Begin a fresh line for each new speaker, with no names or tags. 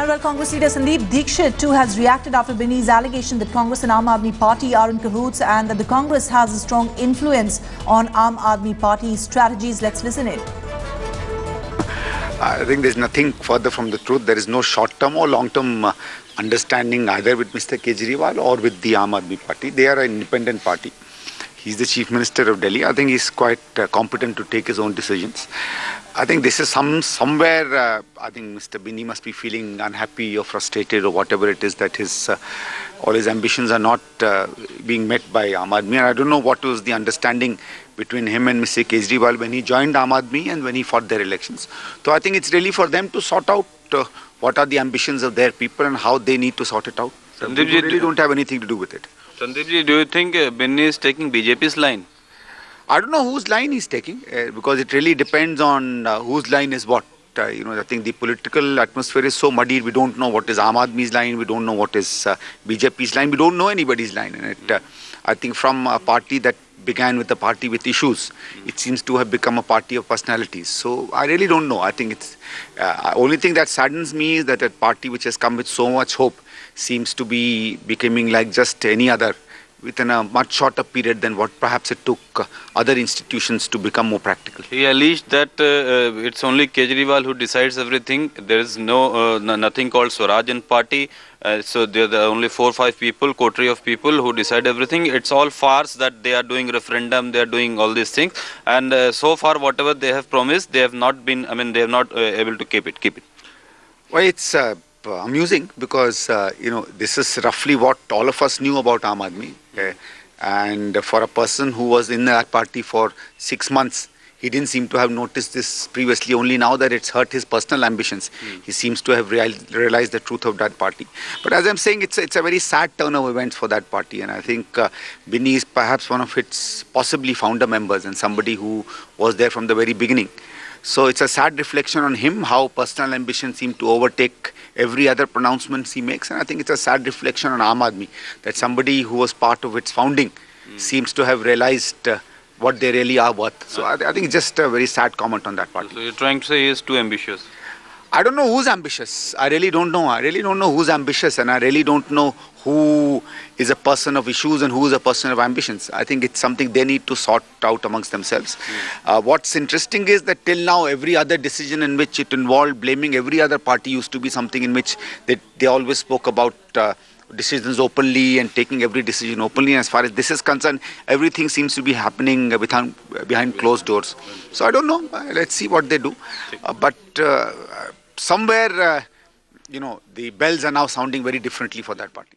And while Congress leader Sandeep Dikshit too has reacted after Binny's allegation that Congress and Aam Aadmi Party are in cahoots and that the Congress has a strong influence on Aam Aadmi Party's strategies. Let's listen in.
I think there's nothing further from the truth. There is no short-term or long-term understanding either with Mr. Kejriwal or with the Aam Aadmi Party. They are an independent party. He's the Chief Minister of Delhi. I think he's quite competent to take his own decisions. I think this is somewhere, I think Mr. Binny must be feeling unhappy or frustrated or whatever it is that his all his ambitions are not being met by Aam Aadmi. And I don't know what was the understanding between him and Mr. Kejriwal when he joined Aam Aadmi and when he fought their elections. So I think it's really for them to sort out what are the ambitions of their people and how they need to sort it out. We really don't have anything to do with it.
Sandeepji, do you think Binny is taking BJP's line?
I don't know whose line he's taking because it really depends on whose line is what. I think the political atmosphere is so muddied. We don't know what is Aam Aadmi's line. We don't know what is BJP's line. We don't know anybody's line. And I think from a party that began with a party with issues, it seems to have become a party of personalities. So I really don't know. I think it's only thing that saddens me is that a party which has come with so much hope seems to be becoming like just any other within a much shorter period than what perhaps it took other institutions to become more practical.
He alleged that it's only Kejriwal who decides everything. There is nothing called Swaraj in party. So there are only 4 or 5 people, coterie of people who decide everything. It's all farce that they are doing referendum, they are doing all these things. And so far, whatever they have promised, they have not been, they have not able to keep it.
Well, it's amusing because, this is roughly what all of us knew about Aam Aadmi. And for a person who was in that party for 6 months, he didn't seem to have noticed this previously. Only now that it's hurt his personal ambitions, he seems to have realized the truth of that party. But as I'm saying, it's a very sad turn of events for that party. And I think Binny is perhaps one of its possibly founder members and somebody who was there from the very beginning. So it's a sad reflection on him, how personal ambitions seem to overtake every other pronouncements he makes. And I think it's a sad reflection on Aam Aadmi, that somebody who was part of its founding seems to have realized what they really are worth. So I think it's just a very sad comment on that part.
So you're trying to say he is too ambitious?
I don't know who's ambitious. I really don't know. I really don't know who's ambitious, and I really don't know who is a person of issues and who is a person of ambitions. I think it's something they need to sort out amongst themselves. What's interesting is that till now, every other decision in which it involved blaming every other party used to be something in which they always spoke about decisions openly and taking every decision openly. And as far as this is concerned, everything seems to be happening behind closed doors. So I don't know. Let's see what they do. But somewhere, the bells are now sounding very differently for that party.